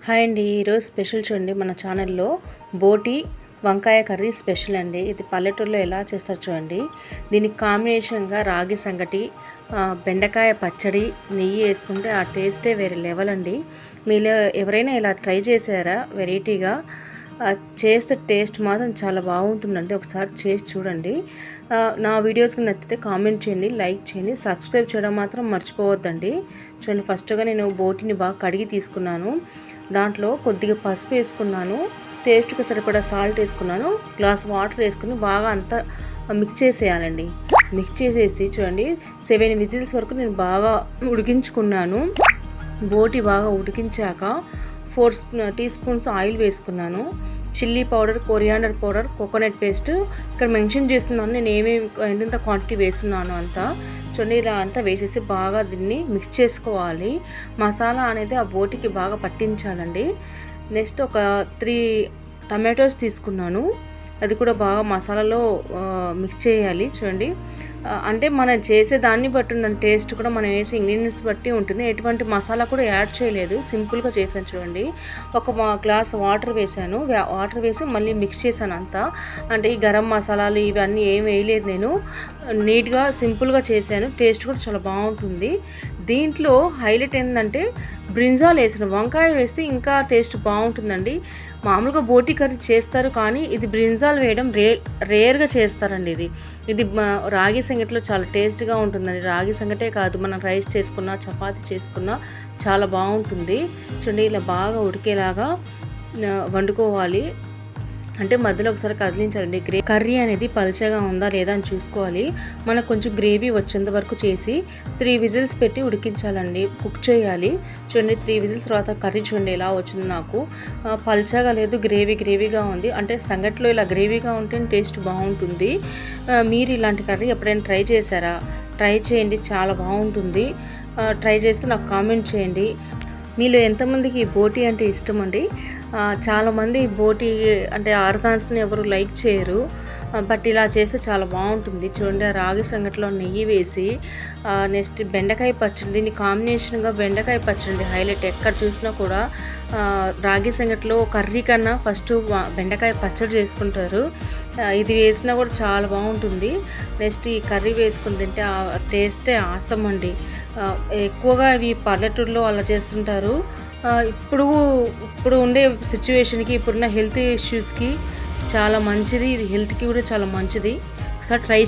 Hi అండి. ఈరోజు special చూడండి, మన ఛానల్లో బోటి వంకాయ కర్రీ స్పెషల్ అండి. ఇది పల్లెటూరులో ఎలా చేస్తారు చూడండి. దీనికి కాంబినేషన్గా రాగి సంగటి, బెండకాయ పచ్చడి, నెయ్యి వేసుకుంటే ఆ టేస్టే వేరే లెవెల్ అండి. మీలో ఎవరైనా ఇలా ట్రై చేశారా వెరైటీగా? చేస్తే టేస్ట్ మాత్రం చాలా బాగుంటుందండి. ఒకసారి చేసి చూడండి. నా వీడియోస్కి నచ్చితే కామెంట్ చేయండి, లైక్ చేయండి, సబ్స్క్రైబ్ చేయడం మాత్రం మర్చిపోవద్దండి. చూడండి, ఫస్ట్గా నేను బోటిని బాగా కడిగి తీసుకున్నాను. దాంట్లో కొద్దిగా పసుపు వేసుకున్నాను, టేస్ట్కి సరిపడా సాల్ట్ వేసుకున్నాను, గ్లాస్ వాటర్ వేసుకుని బాగా అంతా మిక్స్ చేసేయాలండి. మిక్స్ చేసేసి చూడండి 7 విజిల్స్ వరకు నేను బాగా ఉడికించుకున్నాను. బోటి బాగా ఉడికించాక 4 టీ స్పూన్స్ ఆయిల్ వేసుకున్నాను. Chilli powder, coriander powder, coconut paste ఇక్కడ మెన్షన్ చేస్తున్నాను నేను ఎంత క్వాంటిటీ వేస్తున్నాను అంతా. చూడండి, ఇలా అంతా వేసేసి బాగా దీన్ని మిక్స్ చేసుకోవాలి. మసాలా అనేది ఆ బోటికి బాగా పట్టించాలండి. నెక్స్ట్ ఒక 3 టమాటోస్ తీసుకున్నాను. అది కూడా బాగా మసాలాలో మిక్స్ చేయాలి. చూడండి, అంటే మనం చేసే దాన్ని బట్టి ఉన్న టేస్ట్ కూడా మనం వేసే ఇంగ్రీడియంట్స్ బట్టి ఉంటుంది. ఎటువంటి మసాలా కూడా యాడ్ చేయలేదు, సింపుల్గా చేశాను. చూడండి, ఒక గ్లాస్ వాటర్ వేసాను. వాటర్ వేసి మళ్ళీ మిక్స్ చేశాను అంతా. అంటే ఈ గరం మసాలాలు ఇవన్నీ ఏం వేయలేదు, నేను నీట్గా సింపుల్గా చేశాను. టేస్ట్ కూడా చాలా బాగుంటుంది. దీంట్లో హైలైట్ ఏంటంటే బ్రింజాల్ వేసాను. వంకాయ వేస్తే ఇంకా టేస్ట్ బాగుంటుందండి. మామూలుగా బోటి కర్రీ చేస్తారు, కానీ ఇది బ్రింజాల్ వేయడం రేర్గా చేస్తారండి. ఇది రాగి సంగటిలో చాలా టేస్ట్గా ఉంటుందండి. రాగి సంగటే కాదు, మనం రైస్ చేసుకున్నా, చపాతీ చేసుకున్నా చాలా బాగుంటుంది. చూడండి, ఇలా బాగా ఉడికేలాగా వండుకోవాలి. అంటే మధ్యలో ఒకసారి కదిలించాలండి. కర్రీ అనేది పల్చగా ఉందా లేదా అని చూసుకోవాలి. మనకు కొంచెం గ్రేవీ వచ్చేంత వరకు చేసి 3 విజిల్స్ పెట్టి ఉడికించాలండి, కుక్ చేయాలి. చూడండి, 3 విజిల్స్ తర్వాత కర్రీ చూడండి ఎలా వచ్చింది. నాకు పల్చగా లేదు, గ్రేవీగా ఉంది. అంటే సంగట్లో ఇలా గ్రేవీగా ఉంటే టేస్ట్ బాగుంటుంది. మీరు ఇలాంటి కర్రీ ఎప్పుడైనా ట్రై చేశారా? ట్రై చేయండి, చాలా బాగుంటుంది. ట్రై చేస్తే నాకు కామెంట్ చేయండి. మీలో ఎంతమందికి బోటి అంటే ఇష్టం అండి? చాలామంది బోటి అంటే ఆర్గాన్స్ని ఎవరు లైక్ చేయరు, బట్ ఇలా చేస్తే చాలా బాగుంటుంది. చూడండి, రాగి సంగటిలో నెయ్యి వేసి నెక్స్ట్ బెండకాయ పచ్చడి, దీన్ని కాంబినేషన్గా బెండకాయ పచ్చడి హైలైట్. ఎక్కడ చూసినా కూడా రాగి సంగటిలో కర్రీ కన్నా ఫస్ట్ బెండకాయ పచ్చడి చేసుకుంటారు. ఇది వేసినా కూడా చాలా బాగుంటుంది. నెక్స్ట్ ఈ కర్రీ వేసుకుని తింటే ఆ టేస్టే ఆసమ్ అండి. ఎక్కువగా ఇవి పల్లెటూరులో అలా చేస్తుంటారు. ఇప్పుడు ఉండే సిచ్యువేషన్కి, ఇప్పుడున్న హెల్త్ ఇష్యూస్కి చాలా మంచిది. ఇది హెల్త్కి కూడా చాలా మంచిది. ఒకసారి ట్రై